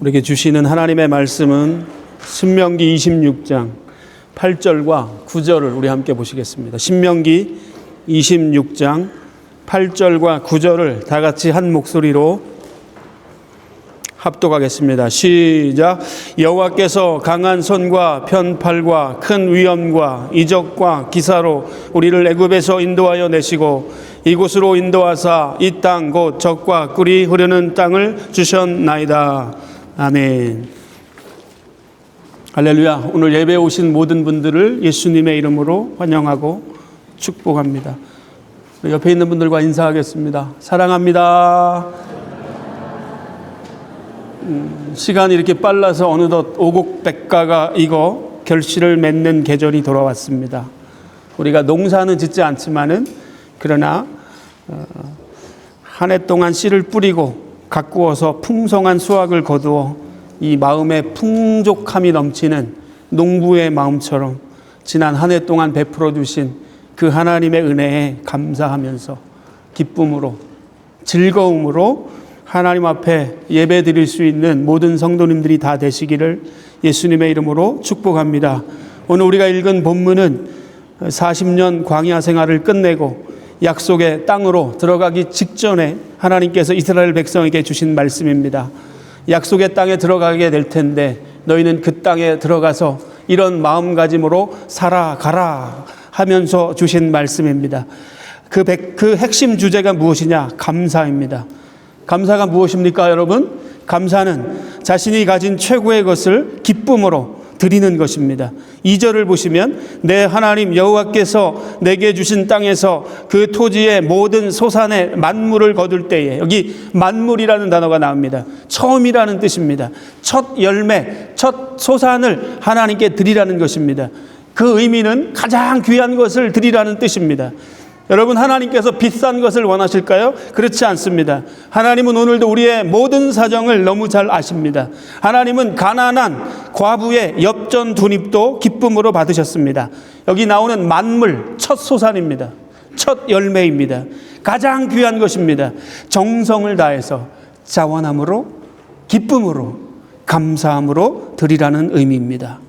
우리에게 주시는 하나님의 말씀은 신명기 26장 8절과 9절을 우리 함께 보시겠습니다. 신명기 26장 8절과 9절을 다 같이 한 목소리로 합독하겠습니다. 시작. 여호와께서 강한 손과 편팔과 큰 위엄과 이적과 기사로 우리를 애굽에서 인도하여 내시고 이곳으로 인도하사 이 땅 곧 젖과 꿀이 흐르는 땅을 주셨나이다. 아멘. 할렐루야. 오늘 예배에 오신 모든 분들을 예수님의 이름으로 환영하고 축복합니다. 옆에 있는 분들과 인사하겠습니다. 사랑합니다. 시간이 이렇게 빨라서 어느덧 오곡백과가 익어 결실을 맺는 계절이 돌아왔습니다. 우리가 농사는 짓지 않지만은 그러나 한 해 동안 씨를 뿌리고 가꾸어서 풍성한 수확을 거두어 이 마음에 풍족함이 넘치는 농부의 마음처럼 지난 한 해 동안 베풀어 주신 그 하나님의 은혜에 감사하면서 기쁨으로 즐거움으로 하나님 앞에 예배 드릴 수 있는 모든 성도님들이 다 되시기를 예수님의 이름으로 축복합니다. 오늘 우리가 읽은 본문은 40년 광야 생활을 끝내고 약속의 땅으로 들어가기 직전에 하나님께서 이스라엘 백성에게 주신 말씀입니다. 약속의 땅에 들어가게 될 텐데 너희는 그 땅에 들어가서 이런 마음가짐으로 살아가라 하면서 주신 말씀입니다. 그 핵심 주제가 무엇이냐? 감사입니다. 감사가 무엇입니까, 여러분? 감사는 자신이 가진 최고의 것을 기쁨으로 드리는 것입니다. 2절을 보시면 내 하나님 여호와께서 내게 주신 땅에서 그 토지의 모든 소산의 만물을 거둘 때에, 여기 만물이라는 단어가 나옵니다. 처음이라는 뜻입니다. 첫 열매, 첫 소산을 하나님께 드리라는 것입니다. 그 의미는 가장 귀한 것을 드리라는 뜻입니다. 여러분, 하나님께서 비싼 것을 원하실까요? 그렇지 않습니다. 하나님은 오늘도 우리의 모든 사정을 너무 잘 아십니다. 하나님은 가난한 과부의 엽전 두립도 기쁨으로 받으셨습니다. 여기 나오는 만물, 첫 소산입니다. 첫 열매입니다. 가장 귀한 것입니다. 정성을 다해서 자원함으로, 기쁨으로, 감사함으로 드리라는 의미입니다.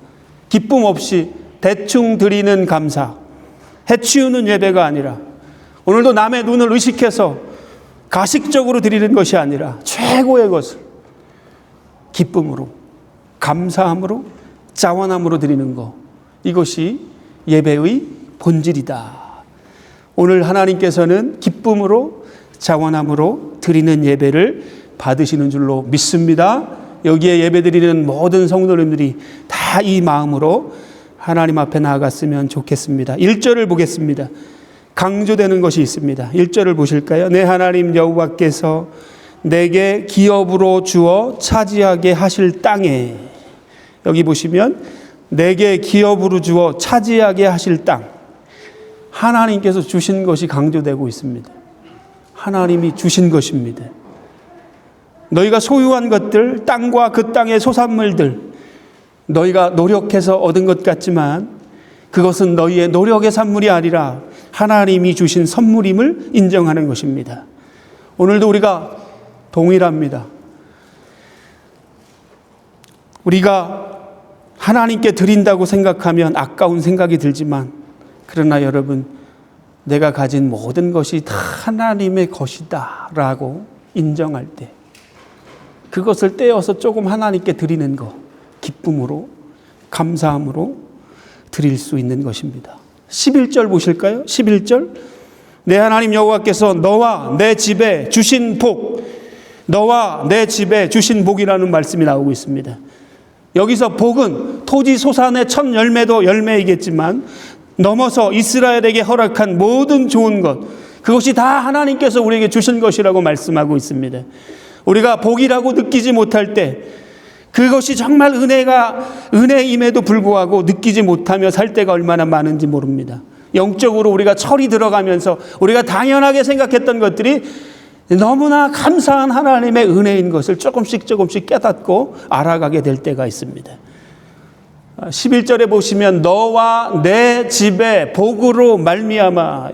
기쁨 없이 대충 드리는 감사, 해치우는 예배가 아니라, 오늘도 남의 눈을 의식해서 가식적으로 드리는 것이 아니라 최고의 것을 기쁨으로, 감사함으로, 자원함으로 드리는 것, 이것이 예배의 본질이다. 오늘 하나님께서는 기쁨으로, 자원함으로 드리는 예배를 받으시는 줄로 믿습니다. 여기에 예배 드리는 모든 성도님들이 다 이 마음으로 하나님 앞에 나아갔으면 좋겠습니다. 1절을 보겠습니다. 강조되는 것이 있습니다. 1절을 보실까요? 내 하나님 여호와께서 내게 기업으로 주어 차지하게 하실 땅에, 여기 보시면 내게 기업으로 주어 차지하게 하실 땅, 하나님께서 주신 것이 강조되고 있습니다. 하나님이 주신 것입니다. 너희가 소유한 것들, 땅과 그 땅의 소산물들, 너희가 노력해서 얻은 것 같지만 그것은 너희의 노력의 산물이 아니라 하나님이 주신 선물임을 인정하는 것입니다. 오늘도 우리가 동일합니다. 우리가 하나님께 드린다고 생각하면 아까운 생각이 들지만, 그러나 여러분, 내가 가진 모든 것이 다 하나님의 것이다 라고 인정할 때 그것을 떼어서 조금 하나님께 드리는 것, 기쁨으로, 감사함으로 드릴 수 있는 것입니다. 11절 보실까요? 11절. 내 하나님 여호와께서 너와 내 집에 주신 복, 너와 내 집에 주신 복이라는 말씀이 나오고 있습니다. 여기서 복은 토지 소산의 첫 열매도 열매이겠지만 넘어서 이스라엘에게 허락한 모든 좋은 것, 그것이 다 하나님께서 우리에게 주신 것이라고 말씀하고 있습니다. 우리가 복이라고 느끼지 못할 때, 그것이 정말 은혜임에도 불구하고 느끼지 못하며 살 때가 얼마나 많은지 모릅니다. 영적으로 우리가 철이 들어가면서 우리가 당연하게 생각했던 것들이 너무나 감사한 하나님의 은혜인 것을 조금씩 깨닫고 알아가게 될 때가 있습니다. 11절에 보시면 너와 내 집에 복으로 말미암아,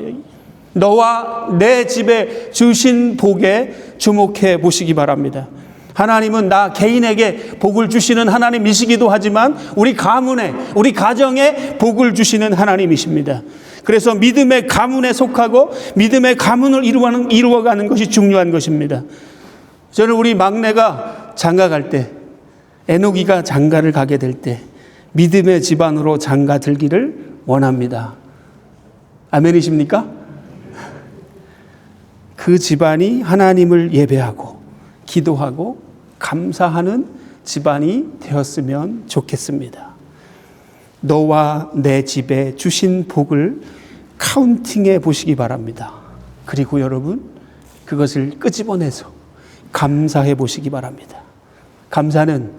너와 내 집에 주신 복에 주목해 보시기 바랍니다. 하나님은 나 개인에게 복을 주시는 하나님이시기도 하지만 우리 가문에, 우리 가정에 복을 주시는 하나님이십니다. 그래서 믿음의 가문에 속하고 믿음의 가문을 이루어가는 것이 중요한 것입니다. 저는 우리 막내가 장가 갈 때, 에녹이가 장가를 가게 될 때 믿음의 집안으로 장가 들기를 원합니다. 아멘이십니까? 그 집안이 하나님을 예배하고 기도하고 감사하는 집안이 되었으면 좋겠습니다. 너와 내 집에 주신 복을 카운팅해 보시기 바랍니다. 그리고 여러분, 그것을 끄집어내서 감사해 보시기 바랍니다. 감사는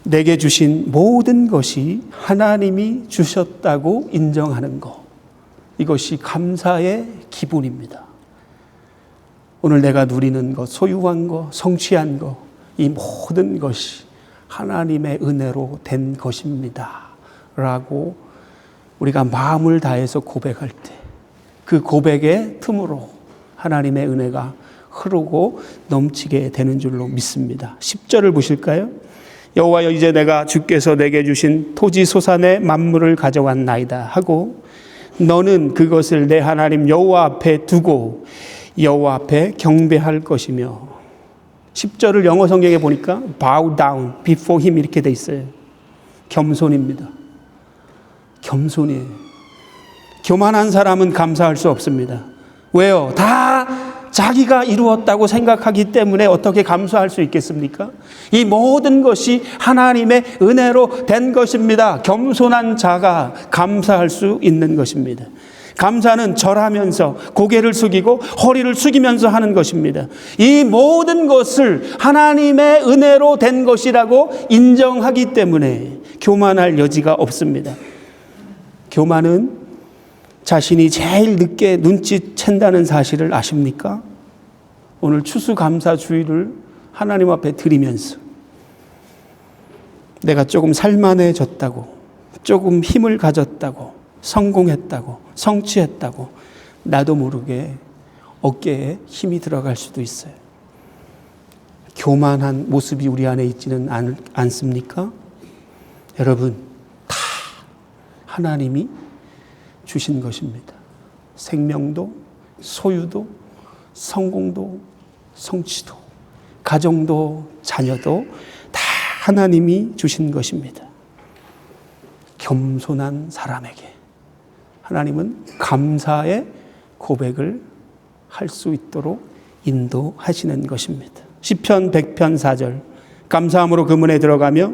내게 주신 모든 것이 하나님이 주셨다고 인정하는 것, 이것이 감사의 기본입니다. 오늘 내가 누리는 것, 소유한 것, 성취한 것, 이 모든 것이 하나님의 은혜로 된 것입니다 라고 우리가 마음을 다해서 고백할 때 그 고백의 틈으로 하나님의 은혜가 흐르고 넘치게 되는 줄로 믿습니다. 10절을 보실까요? 여호와여, 이제 내가 주께서 내게 주신 토지 소산의 만물을 가져왔나이다 하고 너는 그것을 내 하나님 여호와 앞에 두고 여호와 앞에 경배할 것이며, 10절을 영어 성경에 보니까 bow down before him 이렇게 돼 있어요. 겸손입니다. 겸손이에요. 교만한 사람은 감사할 수 없습니다. 왜요? 다 자기가 이루었다고 생각하기 때문에 어떻게 감사할 수 있겠습니까? 이 모든 것이 하나님의 은혜로 된 것입니다. 겸손한 자가 감사할 수 있는 것입니다. 감사는 절하면서 고개를 숙이고 허리를 숙이면서 하는 것입니다. 이 모든 것을 하나님의 은혜로 된 것이라고 인정하기 때문에 교만할 여지가 없습니다. 교만은 자신이 제일 늦게 눈치챈다는 사실을 아십니까? 오늘 추수감사주의를 하나님 앞에 드리면서 내가 조금 살만해졌다고, 조금 힘을 가졌다고, 성공했다고, 성취했다고 나도 모르게 어깨에 힘이 들어갈 수도 있어요. 교만한 모습이 우리 안에 있지는 않습니까? 여러분, 다 하나님이 주신 것입니다. 생명도, 소유도, 성공도, 성취도, 가정도, 자녀도 다 하나님이 주신 것입니다. 겸손한 사람에게 하나님은 감사의 고백을 할 수 있도록 인도하시는 것입니다. 시편 100편 4절, 감사함으로 그 문에 들어가며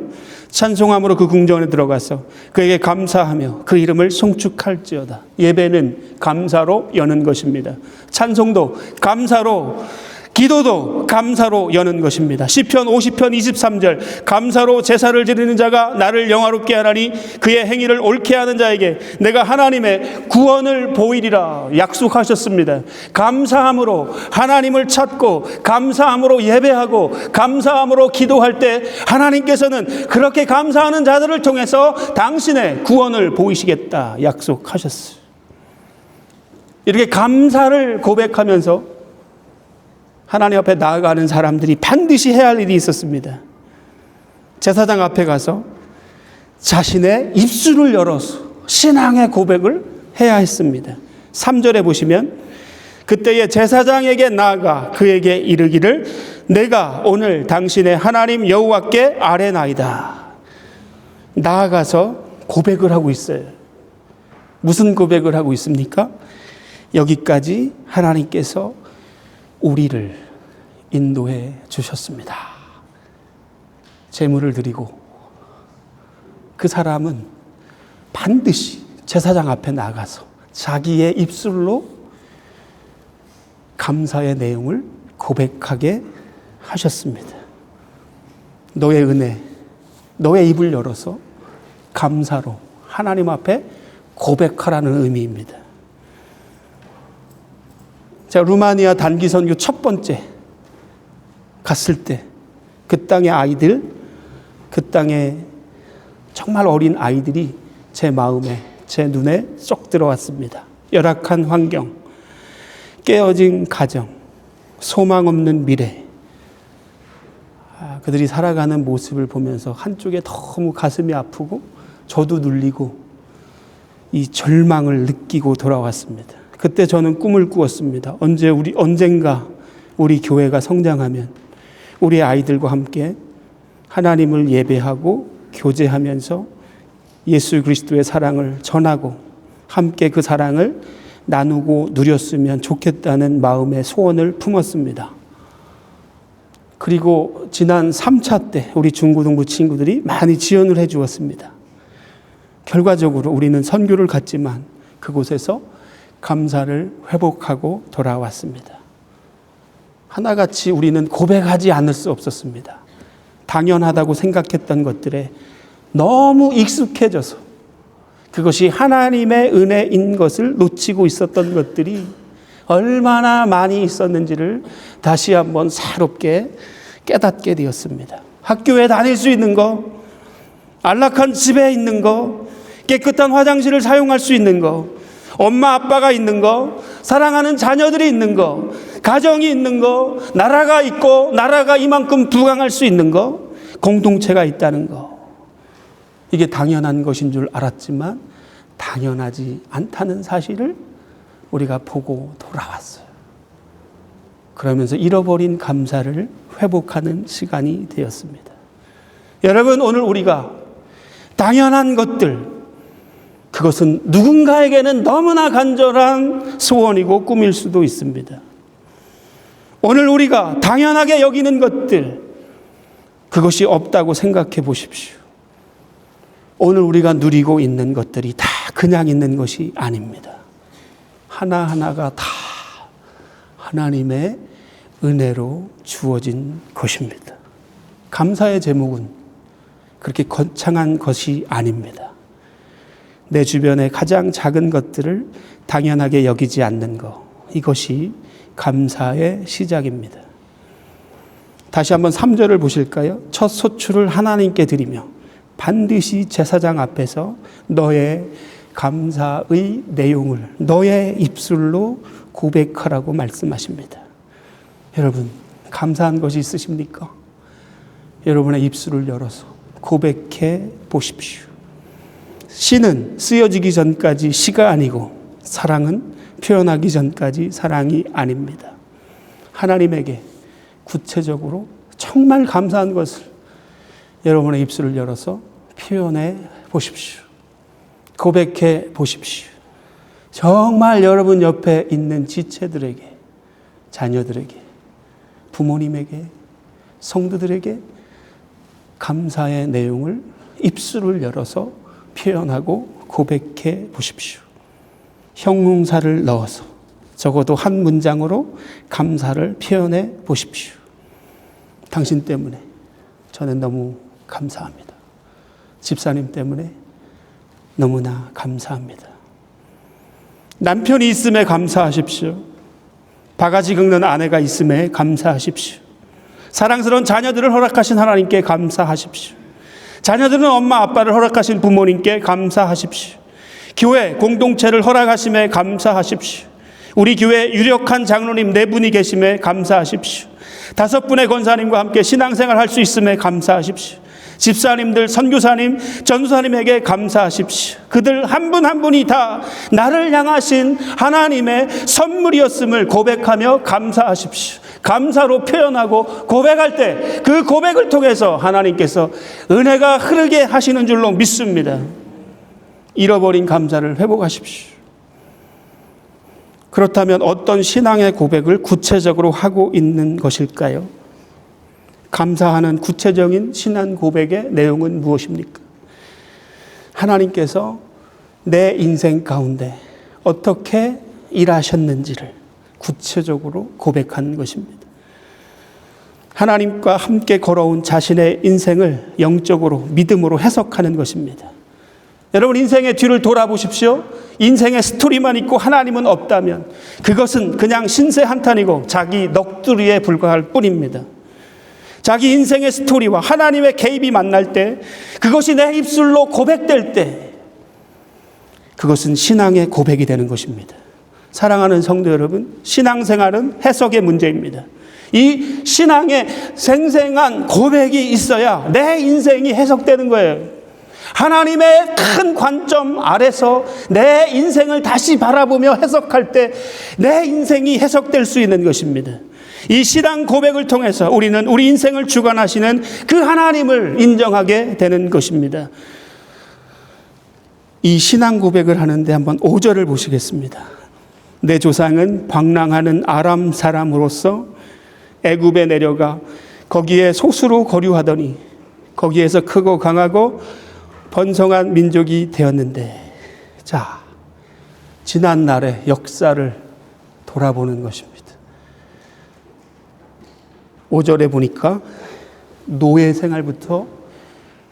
찬송함으로 그 궁전에 들어가서 그에게 감사하며 그 이름을 송축할지어다. 예배는 감사로 여는 것입니다. 찬송도 감사로, 기도도 감사로 여는 것입니다. 시편 50편 23절, 감사로 제사를 드리는 자가 나를 영화롭게 하나니 그의 행위를 옳게 하는 자에게 내가 하나님의 구원을 보이리라 약속하셨습니다. 감사함으로 하나님을 찾고 감사함으로 예배하고 감사함으로 기도할 때 하나님께서는 그렇게 감사하는 자들을 통해서 당신의 구원을 보이시겠다 약속하셨어요. 이렇게 감사를 고백하면서 하나님 앞에 나아가는 사람들이 반드시 해야 할 일이 있었습니다. 제사장 앞에 가서 자신의 입술을 열어서 신앙의 고백을 해야 했습니다. 3절에 보시면 그때에 제사장에게 나아가 그에게 이르기를 내가 오늘 당신의 하나님 여호와께 아뢰나이다. 나아가서 고백을 하고 있어요. 무슨 고백을 하고 있습니까? 여기까지 하나님께서 우리를 인도해 주셨습니다. 제물을 드리고 그 사람은 반드시 제사장 앞에 나가서 자기의 입술로 감사의 내용을 고백하게 하셨습니다. 너의 은혜, 너의 입을 열어서 감사로 하나님 앞에 고백하라는 의미입니다. 제가 루마니아 단기 선교 첫 번째 갔을 때 그 땅의 아이들, 그 땅에 정말 어린 아이들이 제 마음에, 제 눈에 쏙 들어왔습니다. 열악한 환경, 깨어진 가정, 소망 없는 미래, 그들이 살아가는 모습을 보면서 한쪽에 너무 가슴이 아프고 저도 눌리고 이 절망을 느끼고 돌아왔습니다. 그때 저는 꿈을 꾸었습니다. 언젠가 우리 교회가 성장하면 우리 아이들과 함께 하나님을 예배하고 교제하면서 예수 그리스도의 사랑을 전하고 함께 그 사랑을 나누고 누렸으면 좋겠다는 마음의 소원을 품었습니다. 그리고 지난 3차 때 우리 중고등부 친구들이 많이 지원을 해 주었습니다. 결과적으로 우리는 선교를 갔지만 그곳에서 감사를 회복하고 돌아왔습니다. 하나같이 우리는 고백하지 않을 수 없었습니다. 당연하다고 생각했던 것들에 너무 익숙해져서 그것이 하나님의 은혜인 것을 놓치고 있었던 것들이 얼마나 많이 있었는지를 다시 한번 새롭게 깨닫게 되었습니다. 학교에 다닐 수 있는 거, 안락한 집에 있는 거, 깨끗한 화장실을 사용할 수 있는 거, 엄마 아빠가 있는 거, 사랑하는 자녀들이 있는 거, 가정이 있는 거, 나라가 있고 나라가 이만큼 부강할 수 있는 거, 공동체가 있다는 거. 이게 당연한 것인 줄 알았지만 당연하지 않다는 사실을 우리가 보고 돌아왔어요. 그러면서 잃어버린 감사를 회복하는 시간이 되었습니다. 여러분, 오늘 우리가 당연한 것들, 그것은 누군가에게는 너무나 간절한 소원이고 꿈일 수도 있습니다. 오늘 우리가 당연하게 여기는 것들, 그것이 없다고 생각해 보십시오. 오늘 우리가 누리고 있는 것들이 다 그냥 있는 것이 아닙니다. 하나하나가 다 하나님의 은혜로 주어진 것입니다. 감사의 제목은 그렇게 거창한 것이 아닙니다. 내 주변의 가장 작은 것들을 당연하게 여기지 않는 것, 이것이 감사의 시작입니다. 다시 한번 3절을 보실까요? 첫 소출을 하나님께 드리며 반드시 제사장 앞에서 너의 감사의 내용을 너의 입술로 고백하라고 말씀하십니다. 여러분, 감사한 것이 있으십니까? 여러분의 입술을 열어서 고백해 보십시오. 시는 쓰여지기 전까지 시가 아니고 사랑은 표현하기 전까지 사랑이 아닙니다. 하나님에게 구체적으로 정말 감사한 것을 여러분의 입술을 열어서 표현해 보십시오. 고백해 보십시오. 정말 여러분 옆에 있는 지체들에게, 자녀들에게, 부모님에게, 성도들에게 감사의 내용을 입술을 열어서 표현하고 고백해 보십시오. 형용사를 넣어서 적어도 한 문장으로 감사를 표현해 보십시오. 당신 때문에 저는 너무 감사합니다. 집사님 때문에 너무나 감사합니다. 남편이 있음에 감사하십시오. 바가지 긁는 아내가 있음에 감사하십시오. 사랑스러운 자녀들을 허락하신 하나님께 감사하십시오. 자녀들은 엄마 아빠를 허락하신 부모님께 감사하십시오. 교회 공동체를 허락하심에 감사하십시오. 우리 교회 유력한 장로님 4분이 계심에 감사하십시오. 5분의 권사님과 함께 신앙생활 할 수 있음에 감사하십시오. 집사님들, 선교사님, 전도사님에게 감사하십시오. 그들 한 분 한 분이 다 나를 향하신 하나님의 선물이었음을 고백하며 감사하십시오. 감사로 표현하고 고백할 때 그 고백을 통해서 하나님께서 은혜가 흐르게 하시는 줄로 믿습니다. 잃어버린 감사를 회복하십시오. 그렇다면 어떤 신앙의 고백을 구체적으로 하고 있는 것일까요? 감사하는 구체적인 신앙 고백의 내용은 무엇입니까? 하나님께서 내 인생 가운데 어떻게 일하셨는지를 구체적으로 고백하는 것입니다. 하나님과 함께 걸어온 자신의 인생을 영적으로 믿음으로 해석하는 것입니다. 여러분, 인생의 뒤를 돌아보십시오. 인생의 스토리만 있고 하나님은 없다면 그것은 그냥 신세 한탄이고 자기 넋두리에 불과할 뿐입니다. 자기 인생의 스토리와 하나님의 개입이 만날 때, 그것이 내 입술로 고백될 때, 그것은 신앙의 고백이 되는 것입니다. 사랑하는 성도 여러분, 신앙생활은 해석의 문제입니다. 이 신앙의 생생한 고백이 있어야 내 인생이 해석되는 거예요. 하나님의 큰 관점 아래서 내 인생을 다시 바라보며 해석할 때 내 인생이 해석될 수 있는 것입니다. 이 신앙 고백을 통해서 우리는 우리 인생을 주관하시는 그 하나님을 인정하게 되는 것입니다. 이 신앙 고백을 하는데 한번 5절을 보시겠습니다. 내 조상은 방랑하는 아람 사람으로서 애굽에 내려가 거기에 소수로 거류하더니 거기에서 크고 강하고 번성한 민족이 되었는데, 자, 지난 날의 역사를 돌아보는 것입니다. 5절에 보니까 노예 생활부터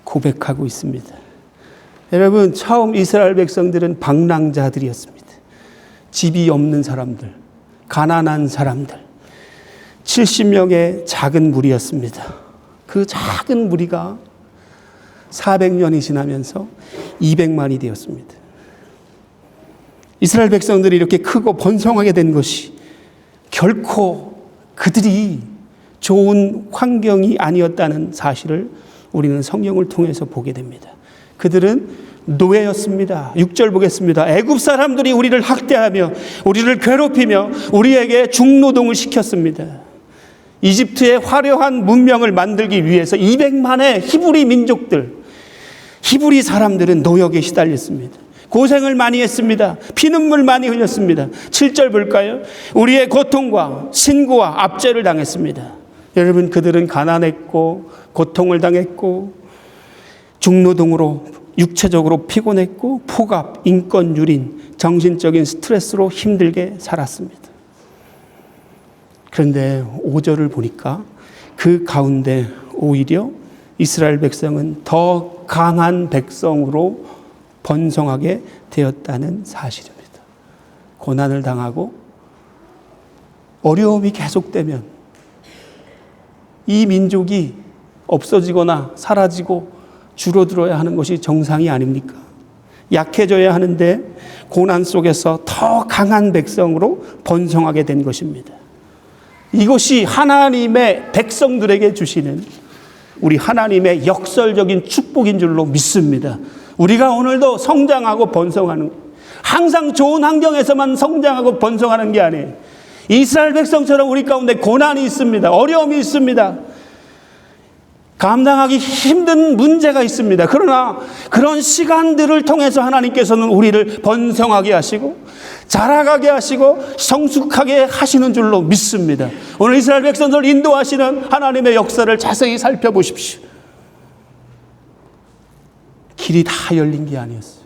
고백하고 있습니다. 여러분, 처음 이스라엘 백성들은 방랑자들이었습니다. 집이 없는 사람들, 가난한 사람들, 70명의 작은 무리였습니다. 그 작은 무리가 400년이 지나면서 200만이 되었습니다. 이스라엘 백성들이 이렇게 크고 번성하게 된 것이 결코 그들이 좋은 환경이 아니었다는 사실을 우리는 성경을 통해서 보게 됩니다. 그들은 노예였습니다. 6절 보겠습니다. 애굽 사람들이 우리를 학대하며 우리를 괴롭히며 우리에게 중노동을 시켰습니다. 이집트의 화려한 문명을 만들기 위해서 200만의 히브리 민족들, 히브리 사람들은 노역에 시달렸습니다. 고생을 많이 했습니다. 피눈물 많이 흘렸습니다. 7절 볼까요? 우리의 고통과 신고와 압제를 당했습니다. 여러분, 그들은 가난했고 고통을 당했고 중노동으로 육체적으로 피곤했고 폭압, 인권 유린, 정신적인 스트레스로 힘들게 살았습니다. 그런데 5절을 보니까 그 가운데 오히려 이스라엘 백성은 더 강한 백성으로 번성하게 되었다는 사실입니다. 고난을 당하고 어려움이 계속되면 이 민족이 없어지거나 사라지고 줄어들어야 하는 것이 정상이 아닙니까? 약해져야 하는데 고난 속에서 더 강한 백성으로 번성하게 된 것입니다. 이것이 하나님의 백성들에게 주시는 우리 하나님의 역설적인 축복인 줄로 믿습니다. 우리가 오늘도 성장하고 번성하는, 항상 좋은 환경에서만 성장하고 번성하는 게 아니에요. 이스라엘 백성처럼 우리 가운데 고난이 있습니다. 어려움이 있습니다. 감당하기 힘든 문제가 있습니다. 그러나 그런 시간들을 통해서 하나님께서는 우리를 번성하게 하시고 자라가게 하시고 성숙하게 하시는 줄로 믿습니다. 오늘 이스라엘 백성들을 인도하시는 하나님의 역사를 자세히 살펴보십시오. 길이 다 열린 게 아니었어요.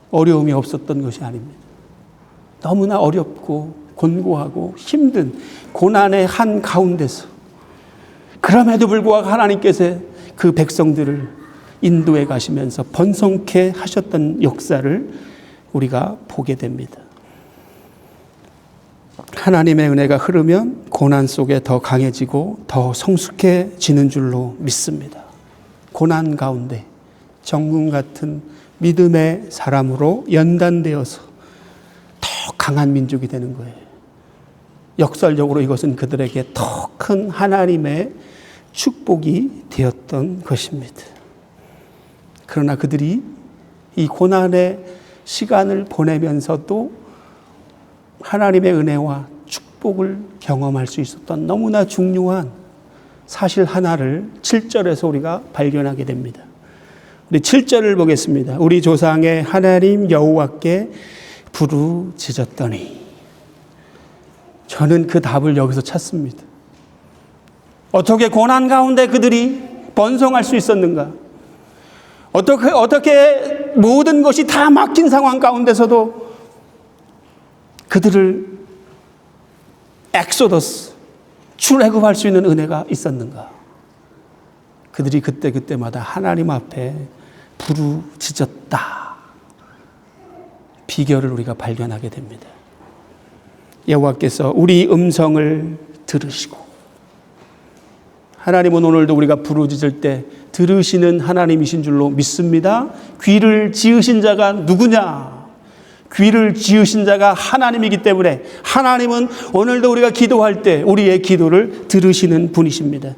어려움이 없었던 것이 아닙니다. 너무나 어렵고 곤고하고 힘든 고난의 한 가운데서 그럼에도 불구하고 하나님께서 그 백성들을 인도해 가시면서 번성케 하셨던 역사를 우리가 보게 됩니다. 하나님의 은혜가 흐르면 고난 속에 더 강해지고 더 성숙해지는 줄로 믿습니다. 고난 가운데 정금 같은 믿음의 사람으로 연단되어서 더 강한 민족이 되는 거예요. 역설적으로 이것은 그들에게 더 큰 하나님의 축복이 되었던 것입니다. 그러나 그들이 이 고난의 시간을 보내면서도 하나님의 은혜와 축복을 경험할 수 있었던 너무나 중요한 사실 하나를 7절에서 우리가 발견하게 됩니다. 우리 7절을 보겠습니다. 우리 조상의 하나님 여호와께 부르짖었더니, 저는 그 답을 여기서 찾습니다. 어떻게 고난 가운데 그들이 번성할 수 있었는가? 어떻게 모든 것이 다 막힌 상황 가운데서도 그들을 엑소더스, 출애굽할 수 있는 은혜가 있었는가? 그들이 그때마다 하나님 앞에 부르짖었다. 비결을 우리가 발견하게 됩니다. 여호와께서 우리 음성을 들으시고, 하나님은 오늘도 우리가 부르짖을 때 들으시는 하나님이신 줄로 믿습니다. 귀를 지으신 자가 누구냐? 귀를 지으신 자가 하나님이기 때문에 하나님은 오늘도 우리가 기도할 때 우리의 기도를 들으시는 분이십니다.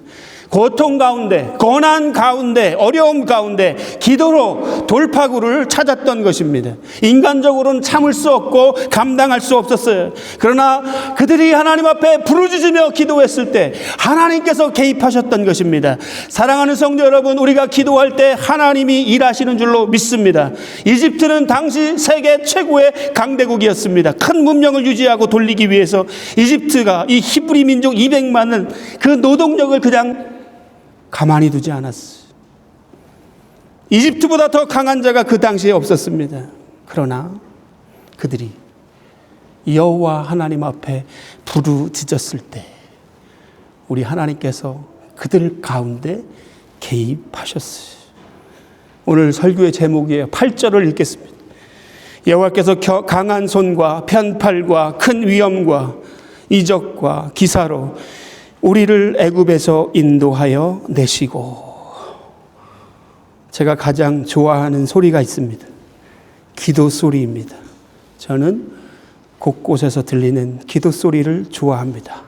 고통 가운데, 고난 가운데, 어려움 가운데 기도로 돌파구를 찾았던 것입니다. 인간적으로는 참을 수 없고 감당할 수 없었어요. 그러나 그들이 하나님 앞에 부르짖으며 기도했을 때 하나님께서 개입하셨던 것입니다. 사랑하는 성도 여러분, 우리가 기도할 때 하나님이 일하시는 줄로 믿습니다. 이집트는 당시 세계 최고의 강대국이었습니다. 큰 문명을 유지하고 돌리기 위해서 이집트가 이 히브리 민족 200만은 그 노동력을 그냥 가만히 두지 않았어요. 이집트보다 더 강한 자가 그 당시에 없었습니다. 그러나 그들이 여호와 하나님 앞에 부르짖었을 때 우리 하나님께서 그들 가운데 개입하셨어요. 오늘 설교의 제목이에요. 8절을 읽겠습니다. 여호와께서 강한 손과 편팔과 큰 위엄과 이적과 기사로 우리를 애굽에서 인도하여 내시고. 제가 가장 좋아하는 소리가 있습니다. 기도 소리입니다. 저는 곳곳에서 들리는 기도 소리를 좋아합니다.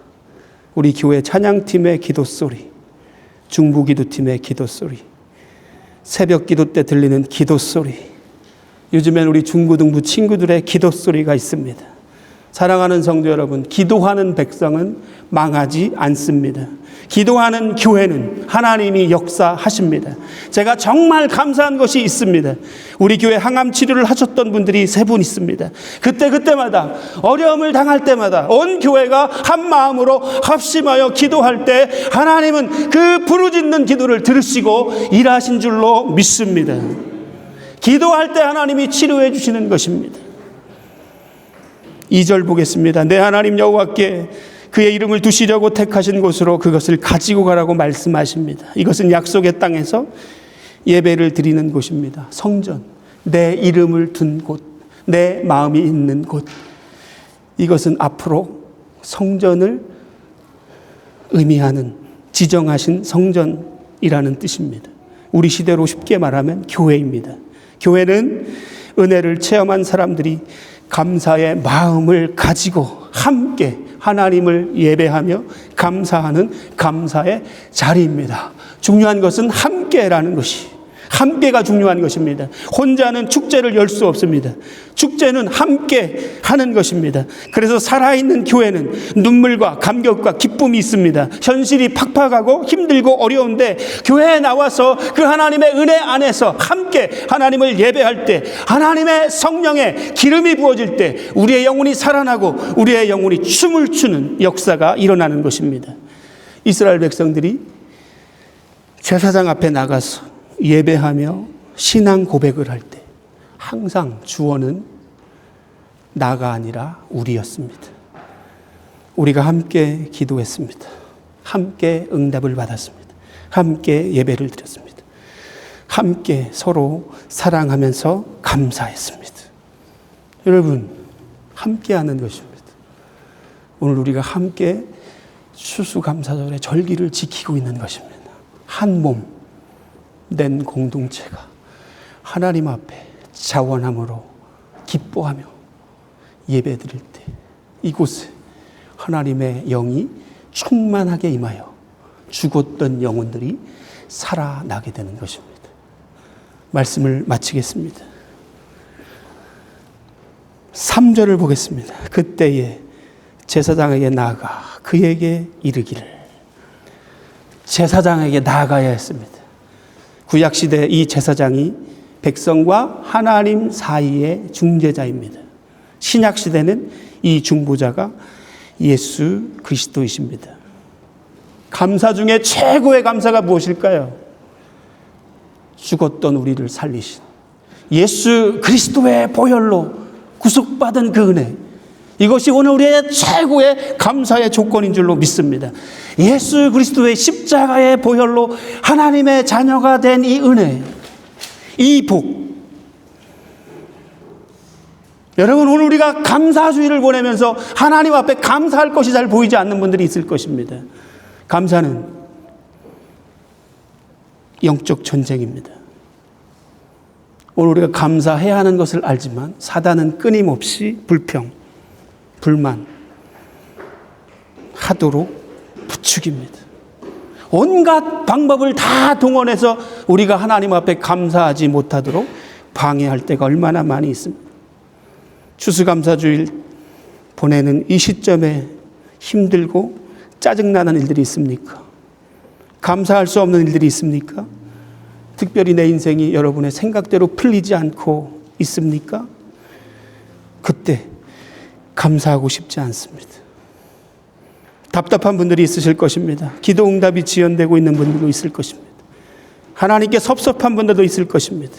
우리 교회 찬양팀의 기도 소리, 중부기도팀의 기도 소리, 새벽 기도 때 들리는 기도 소리, 요즘엔 우리 중고등부 친구들의 기도 소리가 있습니다. 사랑하는 성도 여러분, 기도하는 백성은 망하지 않습니다. 기도하는 교회는 하나님이 역사하십니다. 제가 정말 감사한 것이 있습니다. 우리 교회 항암 치료를 하셨던 분들이 3분 있습니다. 그때마다 어려움을 당할 때마다 온 교회가 한 마음으로 합심하여 기도할 때 하나님은 그 부르짖는 기도를 들으시고 일하신 줄로 믿습니다. 기도할 때 하나님이 치료해 주시는 것입니다. 2절 보겠습니다. 내 하나님 여호와께 그의 이름을 두시려고 택하신 곳으로 그것을 가지고 가라고 말씀하십니다. 이것은 약속의 땅에서 예배를 드리는 곳입니다. 성전, 내 이름을 둔 곳, 내 마음이 있는 곳. 이것은 앞으로 성전을 의미하는 지정하신 성전이라는 뜻입니다. 우리 시대로 쉽게 말하면 교회입니다. 교회는 은혜를 체험한 사람들이 감사의 마음을 가지고 함께 하나님을 예배하며 감사하는 감사의 자리입니다. 중요한 것은 함께라는 것이, 함께가 중요한 것입니다. 혼자는 축제를 열 수 없습니다. 축제는 함께 하는 것입니다. 그래서 살아있는 교회는 눈물과 감격과 기쁨이 있습니다. 현실이 팍팍하고 힘들고 어려운데 교회에 나와서 그 하나님의 은혜 안에서 함께 하나님을 예배할 때, 하나님의 성령의 기름이 부어질 때 우리의 영혼이 살아나고 우리의 영혼이 춤을 추는 역사가 일어나는 것입니다. 이스라엘 백성들이 제사장 앞에 나가서 예배하며 신앙 고백을 할 때 항상 주어는 나가 아니라 우리였습니다. 우리가 함께 기도했습니다. 함께 응답을 받았습니다. 함께 예배를 드렸습니다. 함께 서로 사랑하면서 감사했습니다. 여러분, 함께하는 것입니다. 오늘 우리가 함께 추수감사절의 절기를 지키고 있는 것입니다. 한 몸 된 공동체가 하나님 앞에 자원함으로 기뻐하며 예배드릴 때 이곳에 하나님의 영이 충만하게 임하여 죽었던 영혼들이 살아나게 되는 것입니다. 말씀을 마치겠습니다. 3절을 보겠습니다. 그때에 제사장에게 나아가 그에게 이르기를. 제사장에게 나아가야 했습니다. 구약시대 이 제사장이 백성과 하나님 사이의 중재자입니다. 신약시대는 이 중보자가 예수 그리스도이십니다. 감사 중에 최고의 감사가 무엇일까요? 죽었던 우리를 살리신 예수 그리스도의 보혈로 구속받은 그 은혜, 이것이 오늘 우리의 최고의 감사의 조건인 줄로 믿습니다. 예수 그리스도의 십자가의 보혈로 하나님의 자녀가 된 이 은혜, 이 복. 여러분, 오늘 우리가 감사주의를 보내면서 하나님 앞에 감사할 것이 잘 보이지 않는 분들이 있을 것입니다. 감사는 영적 전쟁입니다. 오늘 우리가 감사해야 하는 것을 알지만 사단은 끊임없이 불평, 불만 하도록 부추깁니다. 온갖 방법을 다 동원해서 우리가 하나님 앞에 감사하지 못하도록 방해할 때가 얼마나 많이 있습니다. 추수감사주일 보내는 이 시점에 힘들고 짜증나는 일들이 있습니까? 감사할 수 없는 일들이 있습니까? 특별히 내 인생이 여러분의 생각대로 풀리지 않고 있습니까? 그때 감사하고 싶지 않습니다. 답답한 분들이 있으실 것입니다. 기도 응답이 지연되고 있는 분들도 있을 것입니다. 하나님께 섭섭한 분들도 있을 것입니다.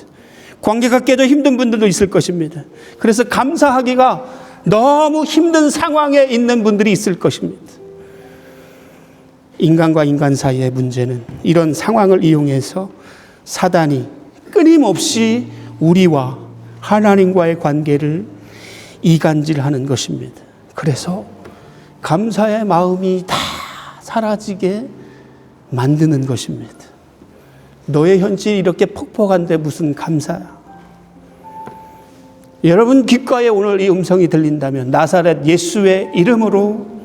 관계가 깨져 힘든 분들도 있을 것입니다. 그래서 감사하기가 너무 힘든 상황에 있는 분들이 있을 것입니다. 인간과 인간 사이의 문제는 이런 상황을 이용해서 사단이 끊임없이 우리와 하나님과의 관계를 이간질하는 것입니다. 그래서 감사의 마음이 다 사라지게 만드는 것입니다. 너의 현실이 이렇게 폭폭한데 무슨 감사야? 여러분 귓가에 오늘 이 음성이 들린다면 나사렛 예수의 이름으로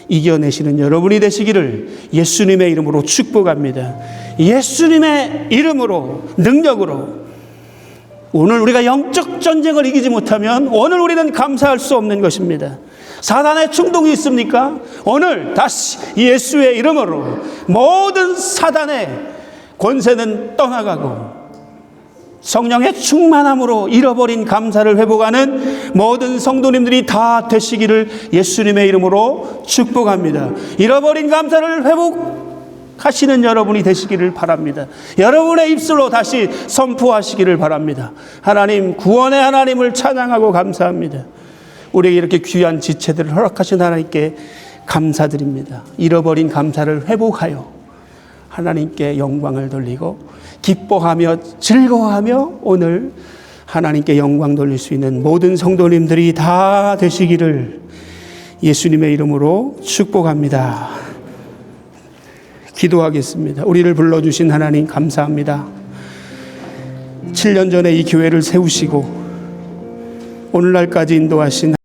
이겨내시는 여러분이 되시기를 예수님의 이름으로 축복합니다. 예수님의 이름으로, 능력으로. 오늘 우리가 영적 전쟁을 이기지 못하면 오늘 우리는 감사할 수 없는 것입니다. 사단의 충동이 있습니까? 오늘 다시 예수의 이름으로 모든 사단의 권세는 떠나가고 성령의 충만함으로 잃어버린 감사를 회복하는 모든 성도님들이 다 되시기를 예수님의 이름으로 축복합니다. 잃어버린 감사를 회복하시는 여러분이 되시기를 바랍니다. 여러분의 입술로 다시 선포하시기를 바랍니다. 하나님, 구원의 하나님을 찬양하고 감사합니다. 우리에게 이렇게 귀한 지체들을 허락하신 하나님께 감사드립니다. 잃어버린 감사를 회복하여 하나님께 영광을 돌리고 기뻐하며 즐거워하며 오늘 하나님께 영광 돌릴 수 있는 모든 성도님들이 다 되시기를 예수님의 이름으로 축복합니다. 기도하겠습니다. 우리를 불러주신 하나님 감사합니다. 7년 전에 이 교회를 세우시고 오늘날까지 인도하신